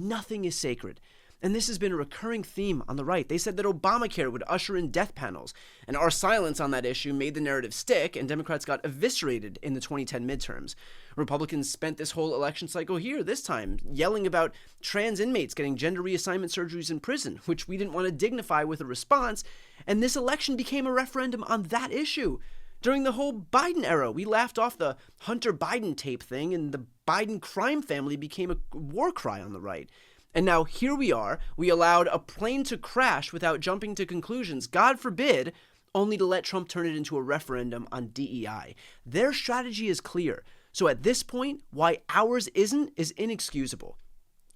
Nothing is sacred. And this has been a recurring theme on the right. They said that Obamacare would usher in death panels, and our silence on that issue made the narrative stick, and Democrats got eviscerated in the 2010 midterms. Republicans spent this whole election cycle here, this time, yelling about trans inmates getting gender reassignment surgeries in prison, which we didn't want to dignify with a response, and this election became a referendum on that issue. During the whole Biden era, we laughed off the Hunter Biden tape thing, and the Biden crime family became a war cry on the right. And now here we are, we allowed a plane to crash without jumping to conclusions, God forbid, only to let Trump turn it into a referendum on DEI. Their strategy is clear. So at this point, why ours isn't is inexcusable.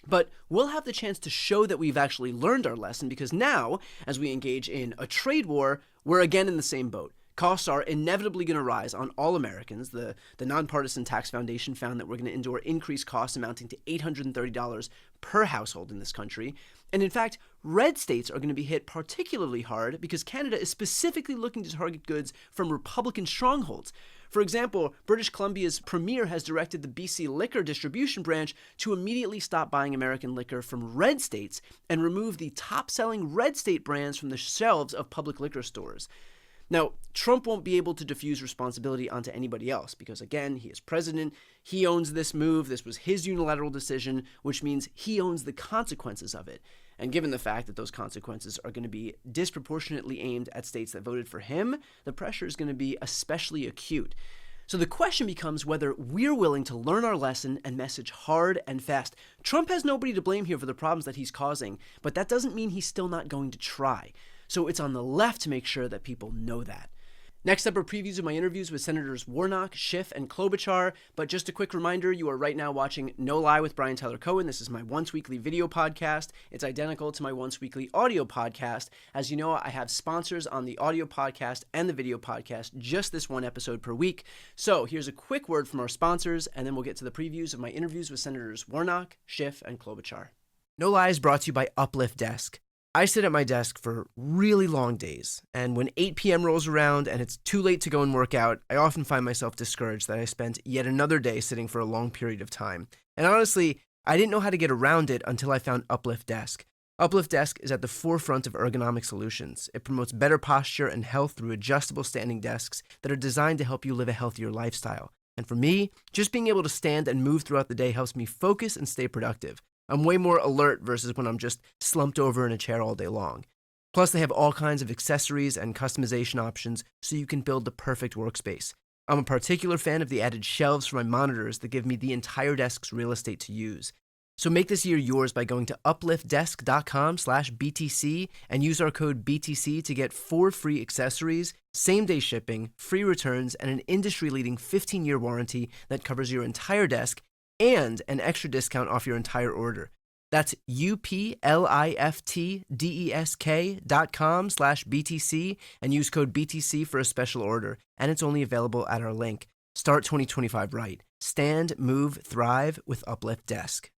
But we'll have the chance to show that we've actually learned our lesson, because now, as we engage in a trade war, we're again in the same boat. Costs are inevitably going to rise on all Americans. The Nonpartisan Tax Foundation found that we're going to endure increased costs amounting to $830 per household in this country. And in fact, red states are going to be hit particularly hard because Canada is specifically looking to target goods from Republican strongholds. For example, British Columbia's premier has directed the BC Liquor Distribution Branch to immediately stop buying American liquor from red states and remove the top-selling red state brands from the shelves of public liquor stores. Now, Trump won't be able to diffuse responsibility onto anybody else because, again, he is president. He owns this move. This was his unilateral decision, which means he owns the consequences of it. And given the fact that those consequences are going to be disproportionately aimed at states that voted for him, the pressure is going to be especially acute. So the question becomes whether we're willing to learn our lesson and message hard and fast. Trump has nobody to blame here for the problems that he's causing, but that doesn't mean he's still not going to try. So it's on the left to make sure that people know that. Next up are previews of my interviews with Senators Warnock, Schiff, and Klobuchar. But just a quick reminder, you are right now watching No Lie with Brian Tyler Cohen. This is my once-weekly video podcast. It's identical to my once-weekly audio podcast. As you know, I have sponsors on the audio podcast and the video podcast, just this one episode per week. So here's a quick word from our sponsors, and then we'll get to the previews of my interviews with Senators Warnock, Schiff, and Klobuchar. No Lie is brought to you by Uplift Desk. I sit at my desk for really long days, and when 8 p.m. rolls around and it's too late to go and work out, I often find myself discouraged that I spent yet another day sitting for a long period of time. And honestly, I didn't know how to get around it until I found Uplift Desk. Uplift Desk is at the forefront of ergonomic solutions. It promotes better posture and health through adjustable standing desks that are designed to help you live a healthier lifestyle. And for me, just being able to stand and move throughout the day helps me focus and stay productive. I'm way more alert versus when I'm just slumped over in a chair all day long. Plus, they have all kinds of accessories and customization options so you can build the perfect workspace. I'm a particular fan of the added shelves for my monitors that give me the entire desk's real estate to use. So make this year yours by going to upliftdesk.com/BTC and use our code BTC to get 4 free accessories, same-day shipping, free returns, and an industry-leading 15-year warranty that covers your entire desk and an extra discount off your entire order. That's upliftdesk.com/BTC and use code BTC for a special order. And it's only available at our link. Start 2025 right. Stand, move, thrive with Uplift Desk.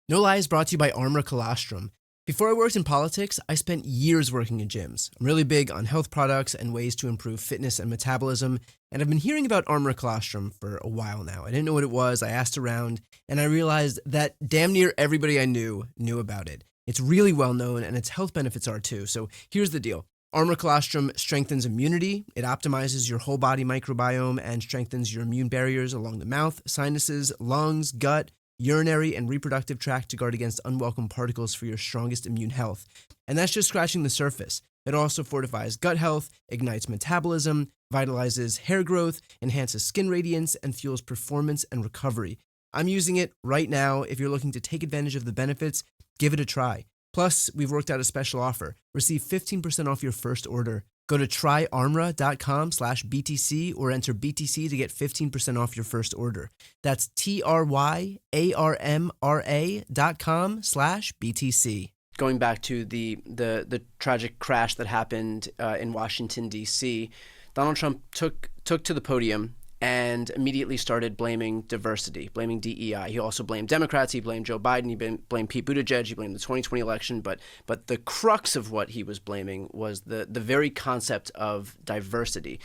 No Lie is brought to you by Armor Colostrum. Before I worked in politics, I spent years working in gyms. I'm really big on health products and ways to improve fitness and metabolism, and I've been hearing about Armor Colostrum for a while now. I didn't know what it was, I asked around, and I realized that damn near everybody I knew about it. It's really well known, and its health benefits are too. So here's the deal. Armor Colostrum strengthens immunity, it optimizes your whole body microbiome, and strengthens your immune barriers along the mouth, sinuses, lungs, gut, urinary, and reproductive tract to guard against unwelcome particles for your strongest immune health. And that's just scratching the surface. It also fortifies gut health, ignites metabolism, vitalizes hair growth, enhances skin radiance, and fuels performance and recovery. I'm using it right now. If you're looking to take advantage of the benefits, give it a try. Plus, we've worked out a special offer. Receive 15% off your first order. Go to tryarmra.com/BTC or enter BTC to get 15% off your first order. That's tryarmra.com/BTC. Going back to the tragic crash that happened in Washington, D.C., Donald Trump took to the podium and immediately started blaming diversity, blaming DEI. He also blamed Democrats. He blamed Joe Biden. He blamed Pete Buttigieg. He blamed the 2020 election. But the crux of what he was blaming was the very concept of diversity.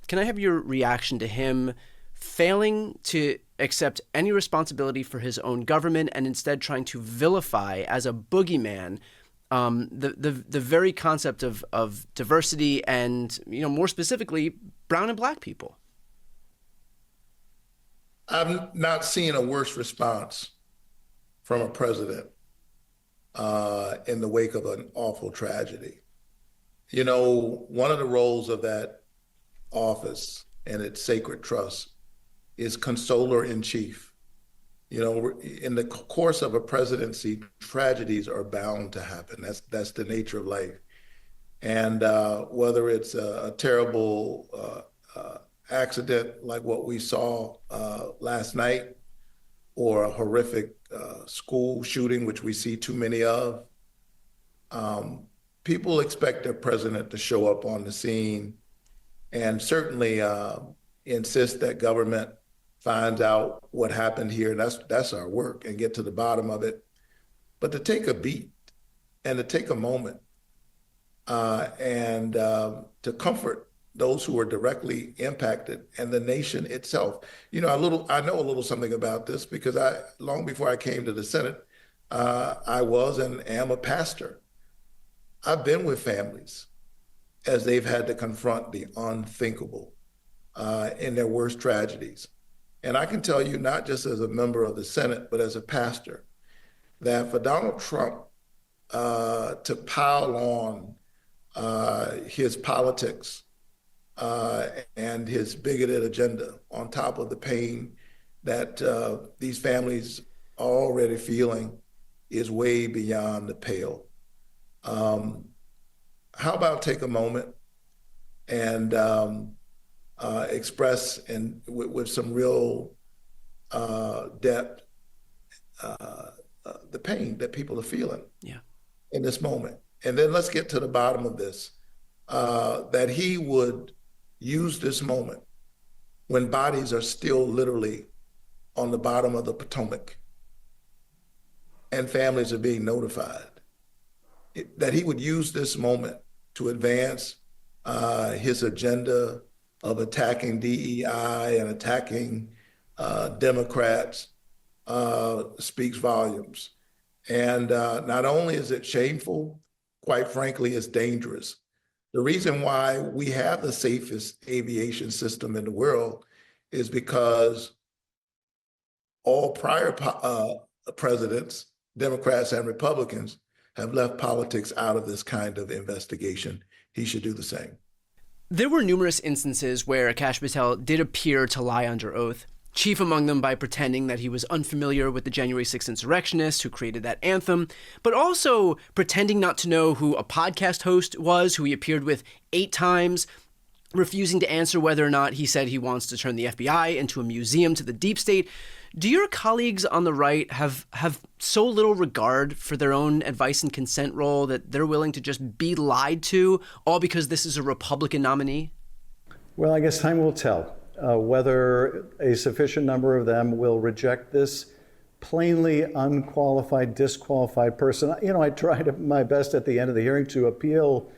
Can I have your reaction to him failing to accept any responsibility for his own government and instead trying to vilify as a boogeyman the very concept of diversity and, more specifically, brown and black people. I've not seen a worse response from a president in the wake of an awful tragedy. One of the roles of that office and its sacred trust is consoler in chief. In the course of a presidency, tragedies are bound to happen. That's the nature of life. And whether it's a terrible accident like what we saw last night, or a horrific school shooting, which we see too many of, people expect their president to show up on the scene and certainly insist that government finds out what happened here. And that's our work, and get to the bottom of it. But to take a beat and to take a moment and to comfort those who are directly impacted and the nation itself. I know a little something about this because long before I came to the Senate, I was and am a pastor. I've been with families as they've had to confront the unthinkable in their worst tragedies. And I can tell you, not just as a member of the Senate, but as a pastor, that for Donald Trump to pile on his politics and his bigoted agenda on top of the pain that these families are already feeling is way beyond the pale. How about take a moment and express with some real depth the pain that people are feeling in this moment. And then let's get to the bottom of this, that he would use this moment when bodies are still literally on the bottom of the Potomac and families are being notified, that he would use this moment to advance his agenda of attacking DEI and attacking Democrats speaks volumes. And not only is it shameful, quite frankly, it's dangerous. The reason why we have the safest aviation system in the world is because all prior presidents, Democrats and Republicans, have left politics out of this kind of investigation. He should do the same. There were numerous instances where Akash Patel did appear to lie under oath, chief among them by pretending that he was unfamiliar with the January 6th insurrectionists who created that anthem, but also pretending not to know who a podcast host was, who he appeared with 8 times, refusing to answer whether or not he said he wants to turn the FBI into a museum to the deep state. Do your colleagues on the right have so little regard for their own advice and consent role that they're willing to just be lied to, all because this is a Republican nominee? Well, I guess time will tell whether a sufficient number of them will reject this plainly unqualified, disqualified person. I tried my best at the end of the hearing to appeal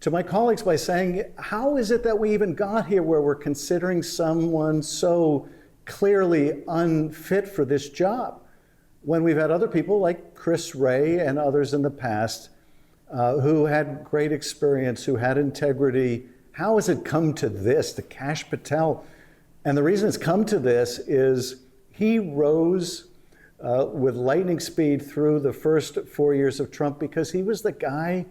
to my colleagues by saying, how is it that we even got here where we're considering someone so clearly unfit for this job when we've had other people like Chris Wray and others in the past who had great experience, who had integrity? How has it come to this, to Kash Patel? And the reason it's come to this is he rose with lightning speed through the first 4 years of Trump because he was the guy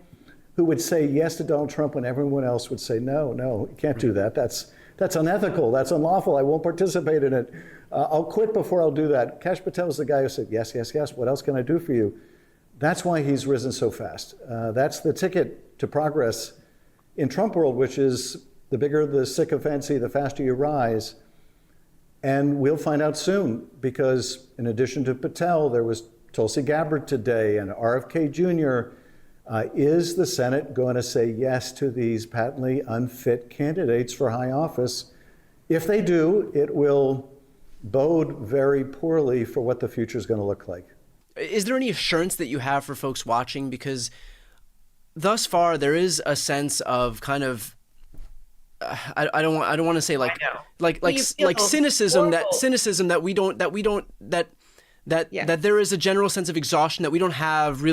who would say yes to Donald Trump when everyone else would say, no, you can't do that. That's unethical. That's unlawful. I won't participate in it. I'll quit before I'll do that. Kash Patel is the guy who said, yes. What else can I do for you? That's why he's risen so fast. That's the ticket to progress in Trump world, which is the bigger the sycophancy, the faster you rise. And we'll find out soon, because in addition to Patel, there was Tulsi Gabbard today and RFK Jr. Is the Senate going to say yes to these patently unfit candidates for high office? If they do, it will bode very poorly for what the future is going to look like. Is there any assurance that you have for folks watching? Because thus far, there is a sense of kind of I don't want to say like cynicism that there is a general sense of exhaustion, that we don't have really